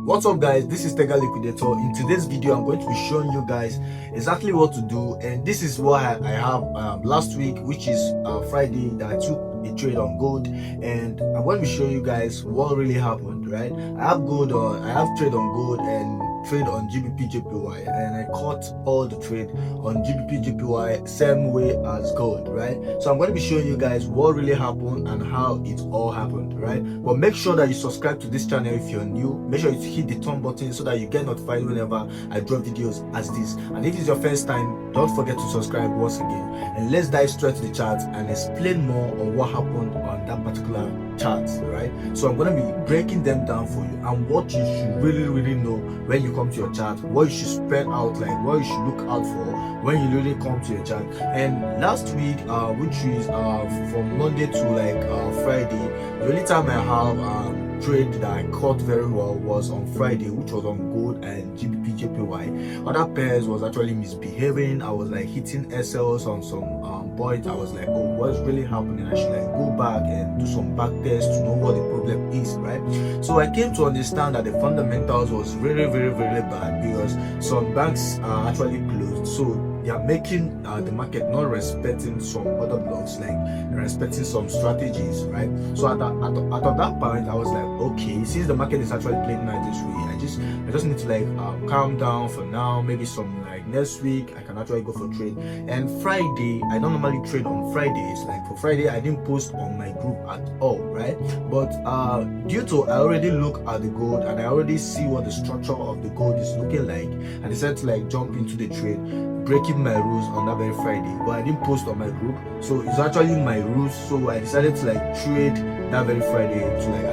What's up guys, this is Tega Liquidator. In today's video I'm going to be showing you guys exactly what to do, and this is what I have last week, which is Friday, that I took a trade on gold, and I'm going to be showing you guys what really happened. Right, I have trade on gold and trade on GBP JPY, and I caught all the trade on GBP JPY same way as gold. Right, so I'm going to be showing you guys what really happened and how it all happened. Right, but make sure that you subscribe to this channel if you're new. Make sure you hit the thumb button so that you get notified whenever I drop videos as this. And if it's your first time, don't forget to subscribe once again, and let's dive straight to the chart and explain more on what happened on that particular chart. Right, so I'm going to be breaking them down for you and what you should really know when you come to your chart, what you should spread out, like what you should look out for when you really come to your chart. And last week, which is from Monday to Friday, the only time I have trade that I caught very well was on Friday, which was on gold and GBP JPY. Other pairs was actually misbehaving. I was like hitting SLs on some points. I was like, oh, what's really happening? I should like go back and do some back tests to know what the problem is, right? So I came to understand that the fundamentals was really bad, because some banks are actually closed, so they are making the market not respecting some other blocks, like respecting some strategies, right? So at that point, I was like, okay, since the market is actually playing like this way, I just need to like calm down for now. Maybe some like next week I can actually go for trade. And Friday, I don't normally trade on Fridays. Like for Friday, I didn't post on my group at all, right? But due to I already look at the gold and I already see what the structure of the gold is looking like, I decided to like jump into the trade, breaking my rules on that very Friday. But I didn't post on my group, so it's actually my rules. So I decided to like trade that very Friday to like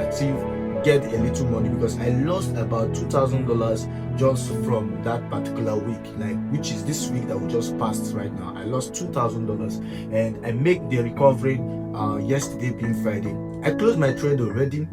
get a little money, because I lost about $2,000 just from that particular week, like which is this week that we just passed right now. I lost $2,000 and I make the recovery yesterday being Friday. I closed my trade already.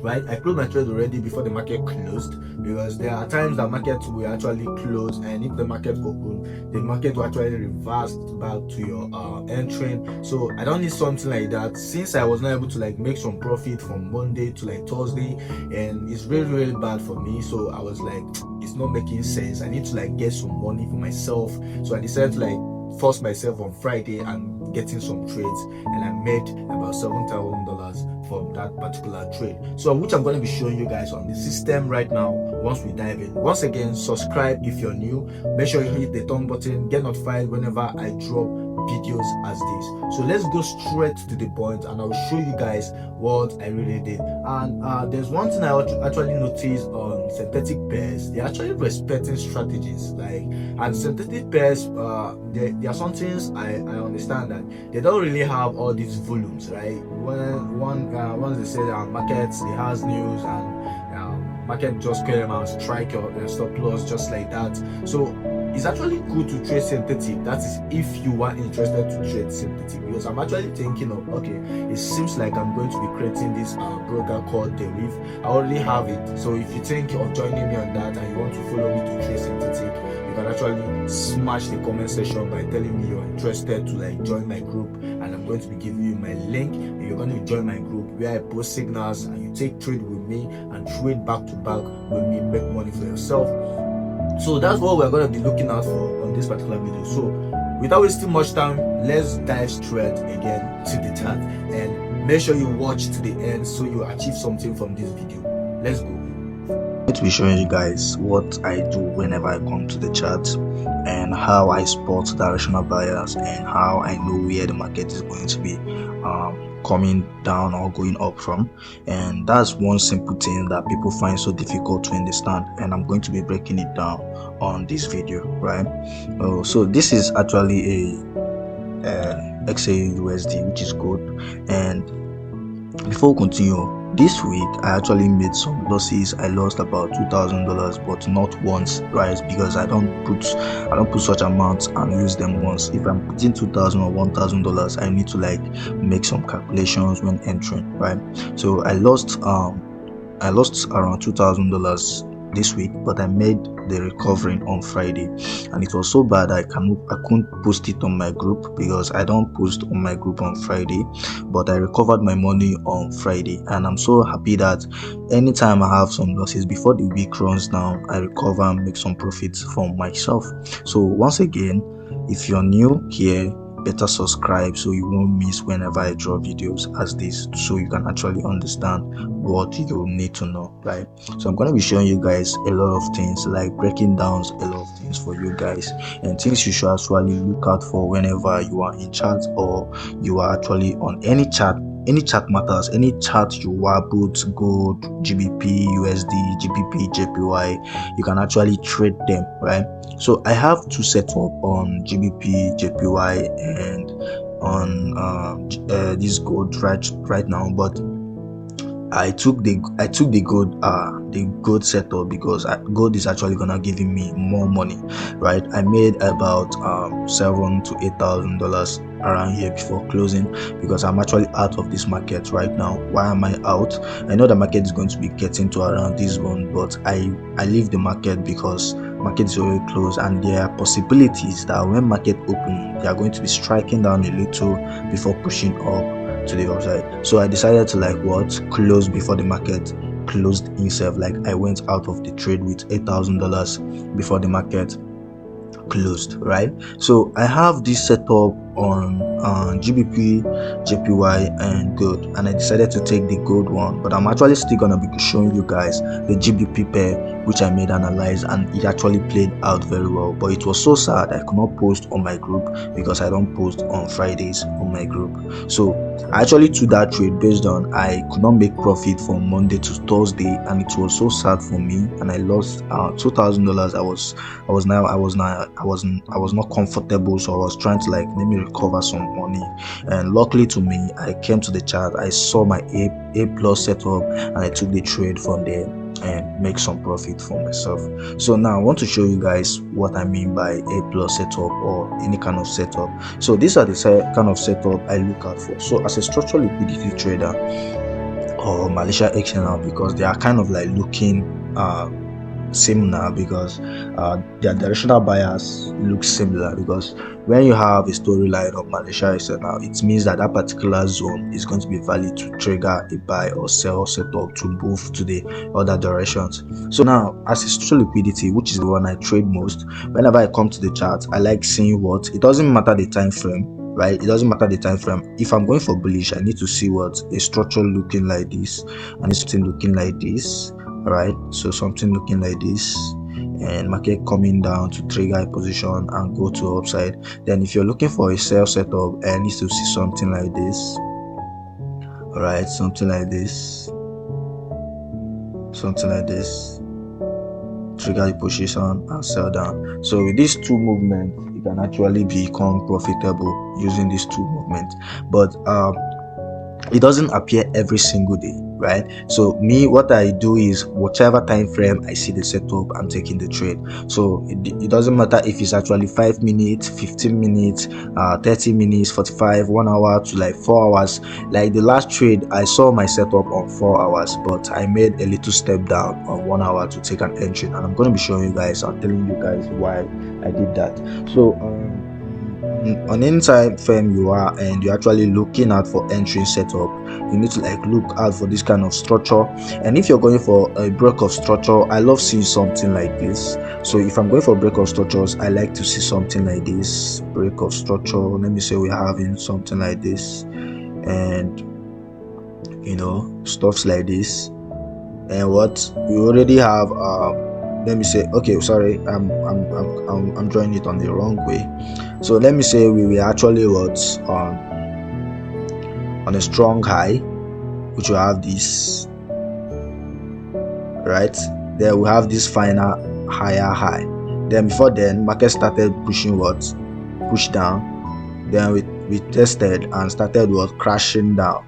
Right, I closed my trade already before the market closed, because there are times that market will actually close, and if the market open, the market will actually reverse back to your entering. So I don't need something like that, since I was not able to like make some profit from Monday to like Thursday, and it's really bad for me. So I was like, it's not making sense. I need to like get some money for myself. So I decided to like force myself on Friday and getting some trades, and I made about $7,000 from that particular trade, so which I'm going to be showing you guys on the system right now once we dive in. Once again, subscribe if you're new. Make sure you hit the thumb button, get notified whenever I drop videos as this. So let's go straight to the point, and I'll show you guys what I really did. And there's one thing I actually noticed on synthetic pairs: they're actually respecting strategies. Like, and synthetic pairs, there are some things I understand that they don't really have all these volumes, right? Once they say markets, they has news, and market just came and strike your stop loss just like that. So it's actually good to trade synthetic. That is if you are interested to trade synthetic, because I'm actually thinking of, okay, it seems like I'm going to be creating this broker called Deriv. I already have it. So if you think of joining me on that and you want to follow me to trade synthetic, you can actually smash the comment section by telling me you're interested to like join my group, and I'm going to be giving you my link, and you're going to join my group where I post signals and you take trade with me and trade back to back with me, make money for yourself. So that's what we're going to be looking out for on this particular video. So without wasting much time, let's dive straight again to the chart, and make sure you watch to the end so you achieve something from this video. Let's go. I'm going to be showing you guys what I do whenever I come to the chart, and how I spot directional buyers, and how I know where the market is going to be coming down or going up from. And that's one simple thing that people find so difficult to understand, and I'm going to be breaking it down on this video, right? So this is actually a XAUUSD, which is good. And before we continue, this week I actually made some losses. I lost about $2,000, but not once, right? Because I don't put such amounts and use them once. If I'm putting $2,000 or $1,000, I need to like make some calculations when entering, right? So I lost around $2,000 this week, but I made the recovery on Friday, and it was so bad I couldn't post it on my group because I don't post on my group on Friday. But I recovered my money on Friday, and I'm so happy that anytime I have some losses before the week runs down, I recover and make some profits for myself. So once again, if you're new here, better subscribe so you won't miss whenever I drop videos as this, so you can actually understand what you need to know, right? So I'm going to be showing you guys a lot of things, like breaking down a lot of things for you guys, and things you should actually look out for whenever you are in chat or you are actually on any chat. Any chart matters, any chart you are, both gold, GBP, USD, GBP JPY, you can actually trade them, right? So I have two set up on GBP JPY and on this gold right now, but I took the gold setup because gold is actually gonna give me more money, right? I made about $7,000 to $8,000 around here before closing, because I'm actually out of this market right now. Why am I out? I know the market is going to be getting to around this one, but I leave the market because market is already closed, and there are possibilities that when market open, they are going to be striking down a little before pushing up to the upside. So I decided to close before the market closed itself. Like, I went out of the trade with $8,000 before the market closed, right? So I have this setup on GBP JPY and gold, and I decided to take the gold one, but I'm actually still gonna be showing you guys the GBP pair, which I made analyze, and it actually played out very well. But it was so sad I could not post on my group because I don't post on Fridays on my group. So I actually took that trade based on I could not make profit from Monday to Thursday, and it was so sad for me, and I lost $2,000. I was not comfortable, so I was trying to let me recover some money. And luckily to me, I came to the chart, I saw my A plus setup, and I took the trade from there and make some profit for myself. So now I want to show you guys what I mean by A plus setup or any kind of setup. So these are the kind of setup I look out for. So as a structural liquidity trader or Malaysia XNL, because they are kind of looking similar, because their directional bias looks similar, because when you have a storyline of Malaysia XNL, it means that particular zone is going to be valid to trigger a buy or sell setup to move to the other directions. So now, as a structural liquidity, which is the one I trade most, whenever I come to the chart, I like seeing it doesn't matter the time frame, right? It doesn't matter the time frame. If I'm going for bullish, I need to see what a structure looking like this, and it's something looking like this, right? So something looking like this, and market coming down to trigger a position and go to upside. Then if you're looking for a sell setup, I need to see something like this, all right? Something like this, trigger the position and sell down. So with these two movements, you can actually become profitable using these two movements, but it doesn't appear every single day, right? So me, what I do is whatever time frame I see the setup, I'm taking the trade. So it doesn't matter if it's actually 5 minutes, 15 minutes, 30 minutes, 45, 1 hour to 4 hours. Like the last trade, I saw my setup on 4 hours, but I made a little step down on 1 hour to take an entry, and I'm going to be showing you guys, I'm telling you guys why I did that. So on any time frame you are and you're actually looking out for entry setup, you need to look out for this kind of structure. And if you're going for a break of structure, I love seeing something like this. So if I'm going for break of structures, I like to see something like this, break of structure. Let me say we're having something like this, and stuffs like this, and what we already have. Let me say, okay, sorry, I'm drawing it on the wrong way. So let me say we were actually on a strong high, which will have this, right? Then we have this final higher high. Then before then, market started pushing push down. Then we tested and started crashing down.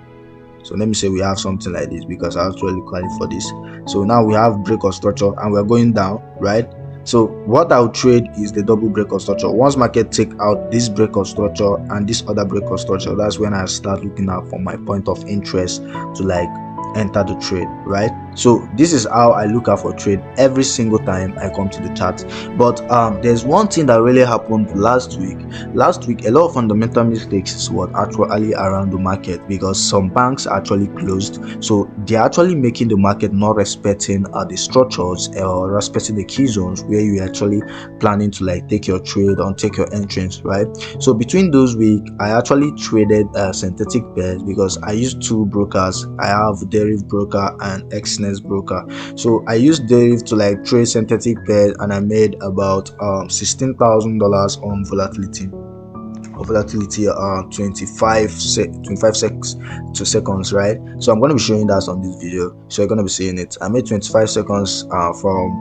So let me say we have something like this, because I actually calling for this. So now we have break of structure and we're going down, right? So what I'll trade is the double break of structure. Once market take out this break of structure and this other break of structure, that's when I start looking out for my point of interest to enter the trade, right? So this is how I look out for trade every single time I come to the chart. But there's one thing that really happened last week. Last week, a lot of fundamental mistakes were actually around the market because some banks actually closed. So they're actually making the market not respecting the structures or respecting the key zones where you actually planning to like take your trade or take your entrance, right? So between those weeks, I actually traded synthetic pairs because I use two brokers. I have derivative broker and XNES broker. So I used derivative to like trade synthetic pairs, and I made about $16,000 on volatility. 25 seconds, right? So I'm going to be showing that on this video, so you're going to be seeing it. I made 25 seconds from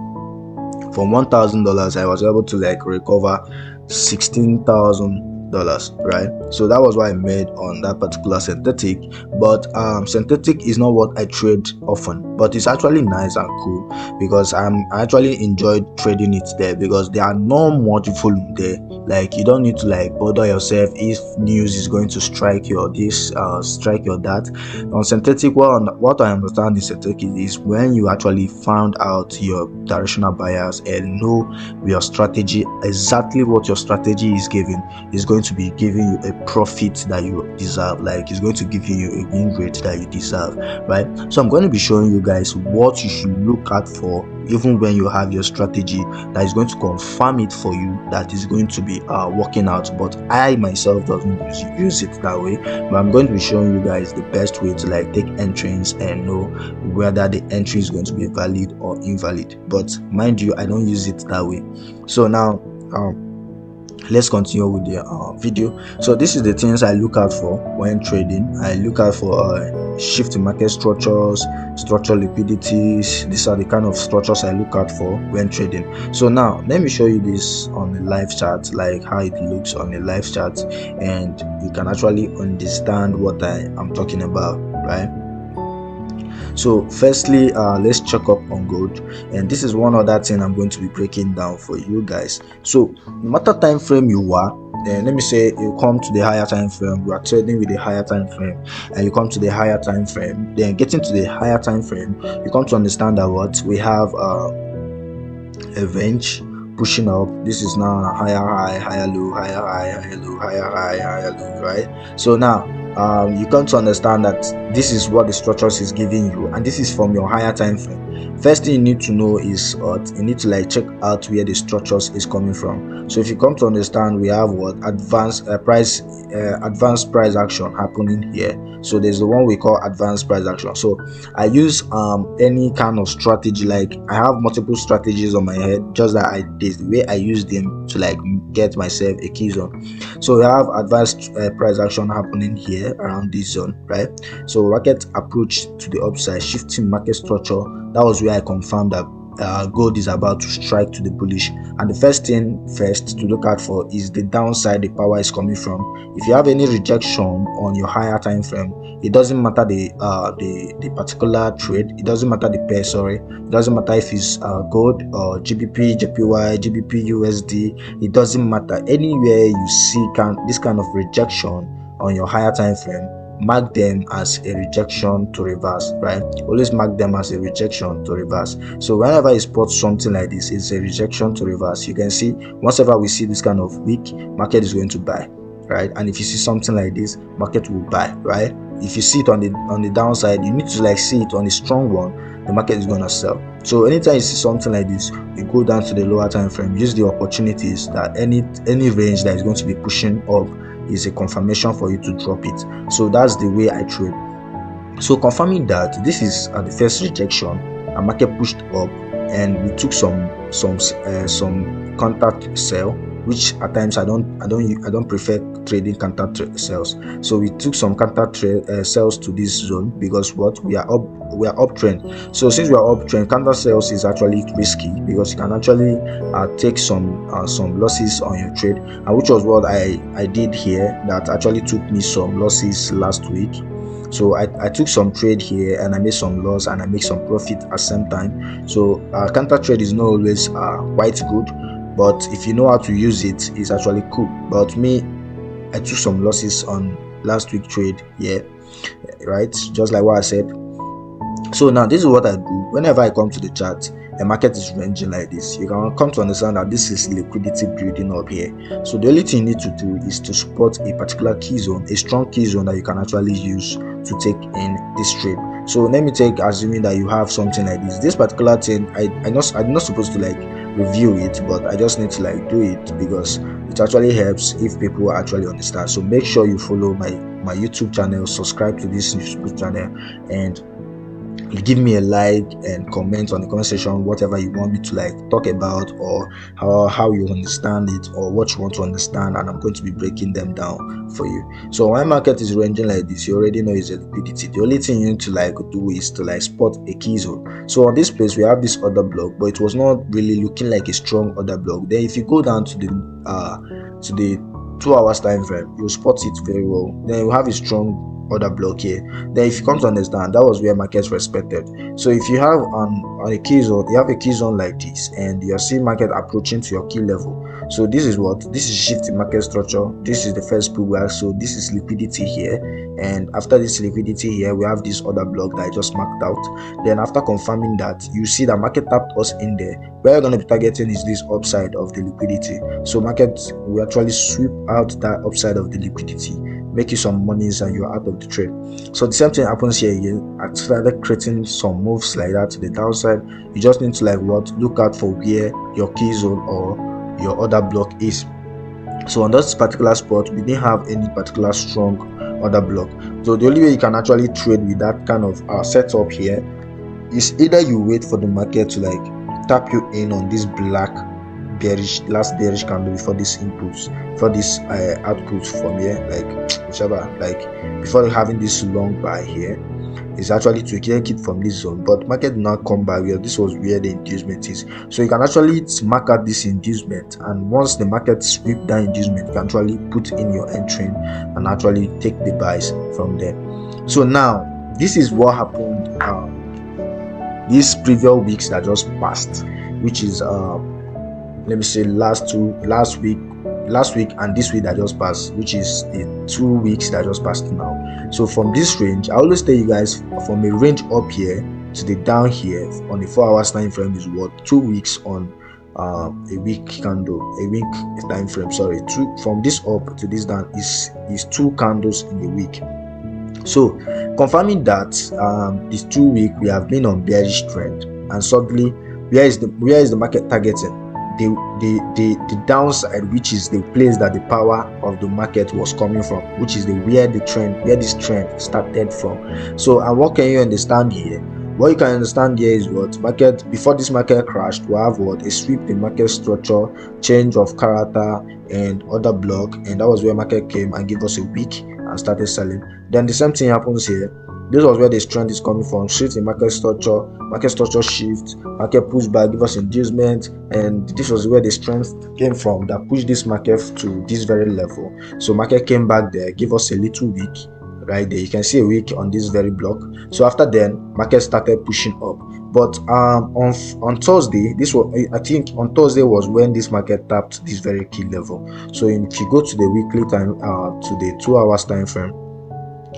$1,000. I was able to like recover $16,000, right? So that was what I made on that particular synthetic. But synthetic is not what I trade often, but it's actually nice and cool because I actually enjoyed trading it there because there are no much volume there. Like you don't need to like bother yourself if news is going to strike your this strike your that. On synthetic, what I understand in synthetic is when you actually found out your directional bias and know your strategy, exactly what your strategy is giving, is going to be giving you a profit that you deserve. Like it's going to give you a win rate that you deserve, right? So I'm going to be showing you guys what you should look out for even when you have your strategy that is going to confirm it for you that is going to be working out. But I myself doesn't use it that way, but I'm going to be showing you guys the best way to like take entrance and know whether the entry is going to be valid or invalid. But mind you, I don't use it that way. So now let's continue with the video. So this is the things I look out for when trading. I look out for shift in market structures, structural liquidities. These are the kind of structures I look out for when trading. So now let me show you this on the live chart, like how it looks on the live chart, and you can actually understand what I am talking about, right? So firstly, let's check up on gold, and this is one other thing I'm going to be breaking down for you guys. So no matter time frame you are, then let me say you come to the higher time frame, you are trading with the higher time frame, and you come to the higher time frame, then getting to the higher time frame, you come to understand that what we have a range pushing up. This is now a higher high, higher low, higher high, higher low, higher high, higher low, right? So now you come to understand that this is what the structures is giving you, and this is from your higher time frame. First thing you need to know is you need to like check out where the structures is coming from. So if you come to understand, we have what advanced price action happening here. So there's the one we call advanced price action. So I use any kind of strategy. Like I have multiple strategies on my head, just that the way I use them to like get myself a key zone. So we have advanced price action happening here around this zone, right? So market approach to the upside, shifting market structure. That was where I confirmed that gold is about to strike to the bullish. And the first thing to look out for is the downside the power is coming from. If you have any rejection on your higher time frame, it doesn't matter the particular trade, it doesn't matter the pair, sorry, it doesn't matter if it's gold or GBP JPY, GBP USD, it doesn't matter. Anywhere you see this kind of rejection on your higher time frame, mark them as a rejection to reverse, right? Always mark them as a rejection to reverse. So whenever you spot something like this, it's a rejection to reverse. You can see whenever we see this kind of weak, market is going to buy, right? And if you see something like this, market will buy, right? If you see it on the downside, you need to like see it on the strong one, the market is going to sell. So anytime you see something like this, you go down to the lower time frame, use the opportunities that any range that is going to be pushing up is a confirmation for you to drop it. So that's the way I trade. So confirming that this is the first rejection, a market pushed up, and we took some counter sell, which at times I don't prefer trading counter sales. So we took some counter sales to this zone because what we are uptrend. So since we are uptrend, counter sales is actually risky because you can actually take some losses on your trade, and which was what I did here. That actually took me some losses last week. So I took some trade here and I made some loss and I make some profit at the same time. So counter trade is not always quite good, but if you know how to use it, it's actually cool. But me, I took some losses on last week trade here, right? Just like what I said. So now this is what I do whenever I come to the chart, the market is ranging like this, you can come to understand that this is liquidity building up here. So the only thing you need to do is to spot a particular key zone, a strong key zone that you can actually use to take in this trade. So let me take, assuming that you have something like this particular thing, I'm not supposed to like review it, but I just need to like do it because it actually helps if people actually understand. So make sure you follow my YouTube channel, subscribe to this YouTube channel, and give me a like and comment on the comment section whatever you want me to like talk about, or how you understand it, or what you want to understand, and I'm going to be breaking them down for you. So when market is ranging like this, you already know it's a liquidity. The only thing you need to like do is to like spot a key zone. So on this place we have this order block, but it was not really looking like a strong order block. Then if you go down to the 2 hours time frame, you'll spot it very well. Then you have a strong order block here. Then if you come to understand, that was where markets respected. So if you have on a key zone, you have a key zone like this, and you're seeing market approaching to your key level. So this is shift in market structure. This is the first pullback. So this is liquidity here, and after this liquidity here, we have this order block that I just marked out. Then after confirming that, you see that market tapped us in there. Where you're going to be targeting is this upside of the liquidity. So market will actually sweep out that upside of the liquidity, make you some monies, and you're out of the trade. So the same thing happens here again. I started creating some moves like that to the downside. You just need to like look out for where your key zone or your order block is. So on this particular spot, we didn't have any particular strong order block. So the only way you can actually trade with that kind of setup here is either you wait for the market to like tap you in on this black last bearish candle before this inputs, for this output from here, like whichever, like before having this long buy here, is actually to take it from this zone. But market did not come back where this was where the inducement is. So you can actually mark out this inducement, and once the market sweep that inducement, you can actually put in your entry and actually take the buys from there. So now this is what happened these previous weeks that just passed, which is let me say last week and this week that just passed, which is the 2 weeks that just passed now. So from this range, I always tell you guys, from a range up here to the down here on the 4 hours time frame is what 2 weeks on a week candle, a week time frame, sorry, from this up to this down is 2 candles in a week. So confirming that this 2 week we have been on bearish trend, and suddenly where is the market targeting? The downside, which is the place that the power of the market was coming from, which is where this trend started from. So, and what can you understand here? What you can understand here is what market, before this market crashed, we have what a sweep in market structure, change of character, and order block, and that was where market came and gave us a week and started selling. Then the same thing happens here. This was where the strength is coming from. Shift in market structure shift, market push back, give us inducement, and this was where the strength came from that pushed this market to this very level. So market came back there, give us a little week right there. You can see a week on this very block. So after then, market started pushing up. But on Thursday, I think on Thursday was when this market tapped this very key level. So if you go to the weekly time, to the 2 hours time frame,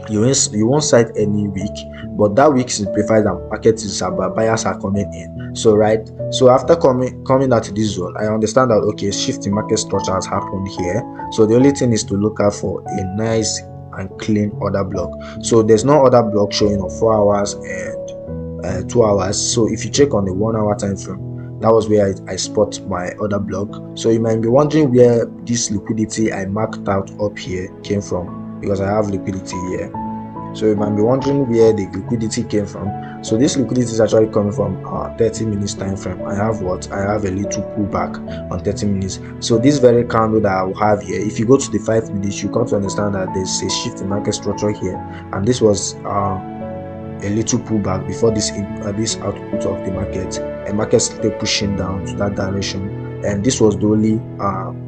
you won't cite any week, but that week simplifies that market is about buyers are coming in. So after coming out to this zone, I understand that okay, shift in market structure has happened here. So the only thing is to look out for a nice and clean order block. So there's no order block showing on 4 hours and 2 hours. So if you check on the 1 hour time frame, that was where I spot my order block. So you might be wondering where this liquidity I marked out up here came from, because I have liquidity here. So you might be wondering where the liquidity came from. So this liquidity is actually coming from 30 minutes time frame. I have a little pullback on 30 minutes. So this very candle that I will have here, if you go to the 5 minutes, you come to understand that there's a shift in market structure here, and this was a little pullback before this output of the market, and market started pushing down to that direction. And this was the only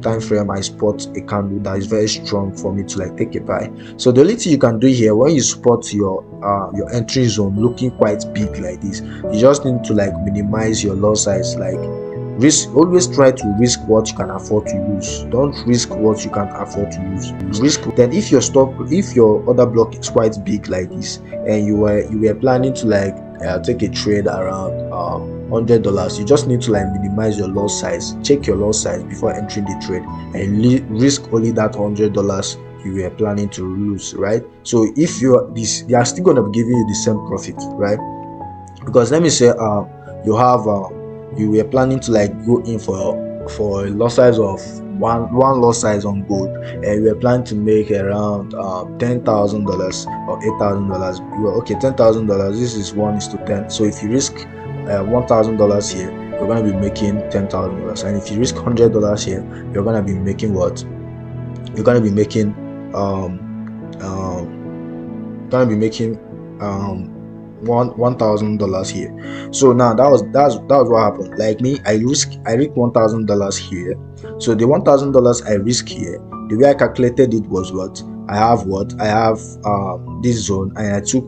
time frame I spot a candle that is very strong for me to like take a buy. So the only thing you can do here, when you spot your entry zone looking quite big like this, you just need to like minimize your loss size, like always try to risk what you can afford to lose. Don't risk what you can't afford to lose. Risk. Then if if your order block is quite big like this, and you were planning to like take a trade around $100, you just need to like minimize your loss size. Check your loss size before entering the trade, and risk only that $100 you were planning to lose, right? So if they are still going to be giving you the same profit, right? Because let me say you have you were planning to like go in for a loss size of one loss size on gold, and you were planning to make around $10,000 or $8,000. You were okay, $10,000, this is 1:10. So if you risk $1,000 here, you're going to be making $10,000. And if you risk $100 here, you're going to be making what? You're going to be making $1,000 here. So now that was what happened. Like me, I risk $1,000 here. So the $1,000 I risk here, the way I calculated it was what I have this zone, and I took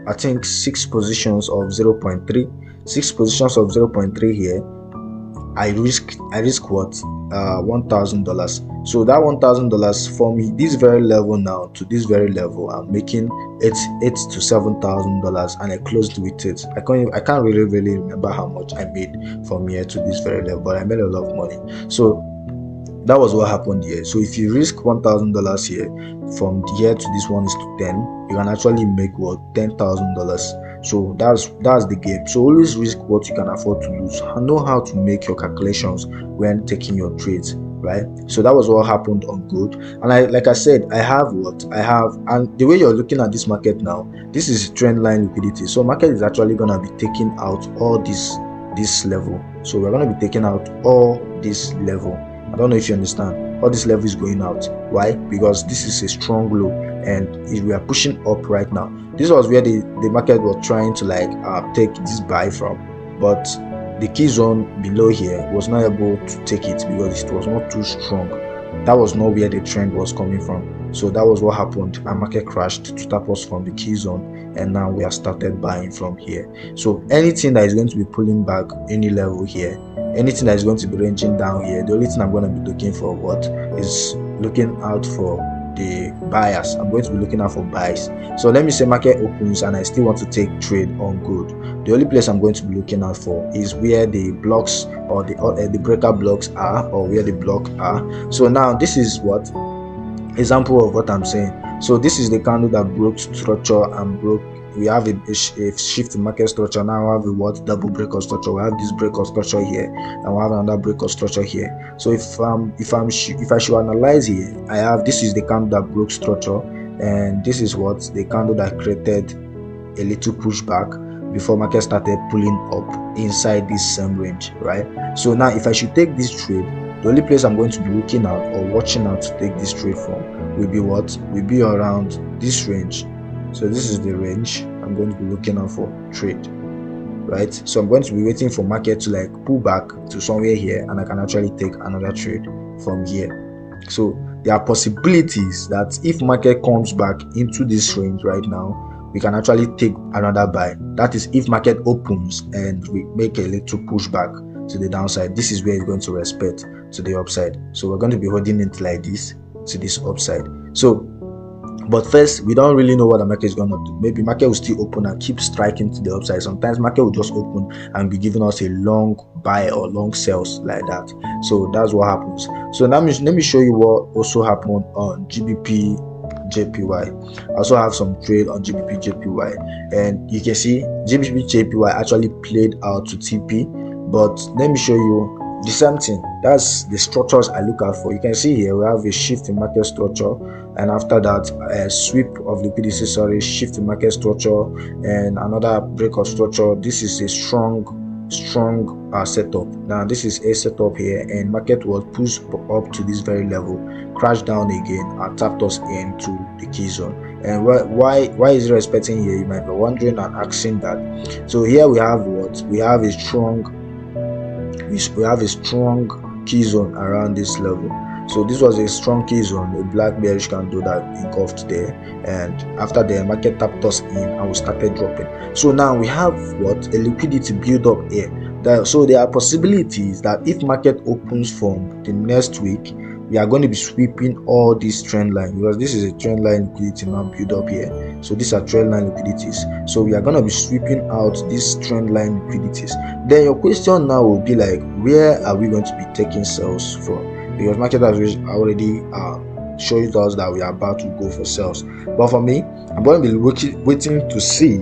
I think 6 positions of 0.3 here. I risk what $1,000. So that $1,000 from this very level now to this very level, I'm making $8,000 to $7,000, and I closed with it. I can't really remember how much I made from here to this very level, but I made a lot of money. So that was what happened here. So if you risk $1,000 here, from here to this 1:10, you can actually make what $10,000. So that's the game. So always risk what you can afford to lose. Know how to make your calculations when taking your trades, right? So that was what happened on gold. And like I said, I have, and the way you're looking at this market now, this is trend line liquidity. So market is actually gonna be taking out all this level. So we're gonna be taking out all this level. I don't know if you understand. All this level is going out. Why? Because this is a strong low, and we are pushing up right now. This was where the market was trying to like take this buy from, but the key zone below here was not able to take it because it was not too strong. That was not where the trend was coming from. So that was what happened. Our market crashed to tap us from the key zone, and now we have started buying from here. So anything that is going to be pulling back any level here, anything that is going to be ranging down here, the only thing I'm going to be looking for is looking out for the buyers. I'm going to be looking out for buys. So let me say market opens and I still want to take trade on gold. The only place I'm going to be looking out for is where the blocks or the breaker blocks are, or where the block are. So now this is what example of what I'm saying. So this is the candle that broke structure and broke. We have a shift in market structure. Now we have a double break of structure. We have this break of structure here, and we have another break of structure here. So if I should analyze here, I have, this is the candle that broke structure, and this is what the candle that created a little pushback before market started pulling up inside this same range, right? So now if I should take this trade, the only place I'm going to be looking out or watching out to take this trade from will be around this range. So this is the range I'm going to be looking out for trade, right? So I'm going to be waiting for market to like pull back to somewhere here, and I can actually take another trade from here. So there are possibilities that if market comes back into this range right now, we can actually take another buy. That is if market opens and we make a little pushback to the downside. This is where it's going to respect to the upside. So we're going to be holding it like this to this upside. So but first, we don't really know what the market is going to do. Maybe market will still open and keep striking to the upside. Sometimes market will just open and be giving us a long buy or long sells like that. So that's what happens. So now let me show you what also happened on GBP JPY. I also have some trade on GBP JPY, and you can see GBP JPY actually played out to TP. But let me show you the same thing. That's the structures I look out for. You can see here we have a shift in market structure, and after that a sweep of liquidity, shift in market structure, and another break of structure. This is a strong setup. Now this is a setup here, and market was pushed up to this very level, crashed down again, and tapped us into the key zone. And why is it respecting here? You might be wondering and asking that. So here we have a strong key zone around this level. So this was a strong case on a black bearish candle that engulfed there, and after the market tapped us in and we started dropping. So now we have what, a liquidity build up here. So there are possibilities that if market opens from the next week, we are going to be sweeping all these trend line, because this is a trend line liquidity now build up here. So these are trend line liquidities, so we are going to be sweeping out these trend line liquidities. Then your question now will be like, where are we going to be taking sales from? Because market has already showed us that we are about to go for sales. But for me, I'm going to be waiting to see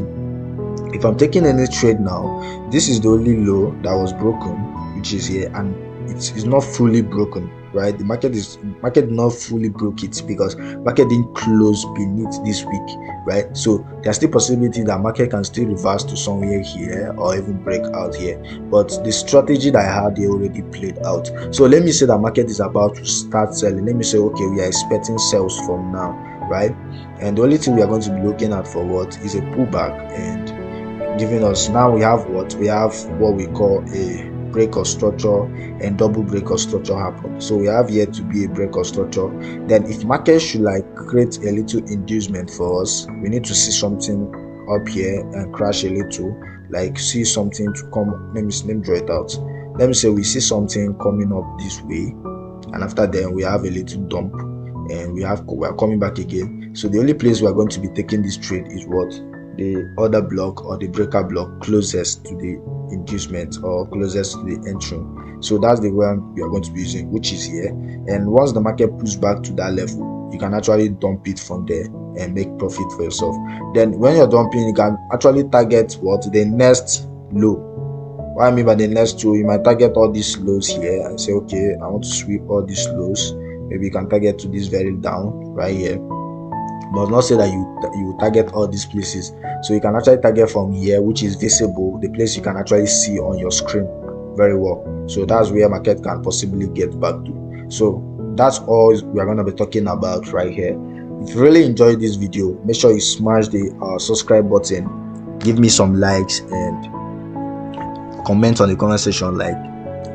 if I'm taking any trade now. This is the only low that was broken, which is here, and it's not fully broken, right? The market not fully broke it, because market didn't close beneath this week, right? So there's still possibility that market can still reverse to somewhere here or even break out here, but the strategy that I had here already played out. So let me say that market is about to start selling. Let me say, okay, we are expecting sales from now, right? And the only thing we are going to be looking at for what is a pullback, and giving us, now we have what we call a break of structure and double break of structure happen. So we have yet to be a break of structure. Then if market should like create a little inducement for us, we need to see something up here and crash a little, like see something to come. Let me draw it out. Let me say we see something coming up this way, and after then we have a little dump, and we are coming back again. So the only place we are going to be taking this trade is what, the order block or the breaker block closest to the inducement or closest to the entry. So that's the one we are going to be using, which is here. And once the market pulls back to that level, you can actually dump it from there and make profit for yourself. Then when you're dumping, you can actually target what, the next low. What I mean by the next low, you might target all these lows here and say, okay, I want to sweep all these lows. Maybe you can target to this very down right here, but not say that you target all these places. So you can actually target from here, which is visible, the place you can actually see on your screen very well. So that's where market can possibly get back to. So that's all we are going to be talking about right here. If you really enjoyed this video, make sure you smash the subscribe button, give me some likes, and comment on the comment section, like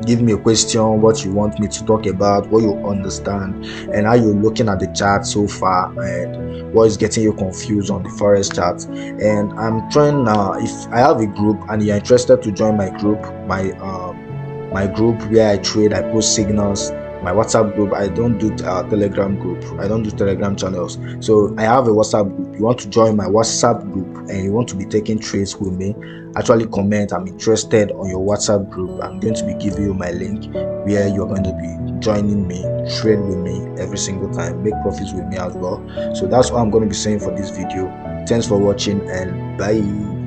give me a question, what you want me to talk about, what you understand, and how you're looking at the chart so far, and what is getting you confused on the forex chart. And I'm trying now, if I have a group and you're interested to join my group, my group where I trade, I post signals, my WhatsApp group. I don't do Telegram group, I don't do Telegram channels. So I have a WhatsApp group. You want to join my WhatsApp group and you want to be taking trades with me, actually comment, I'm interested, on your WhatsApp group. I'm going to be giving you my link where you're going to be joining me, trade with me every single time, make profits with me as well. So that's all I'm going to be saying for this video. Thanks for watching, and bye.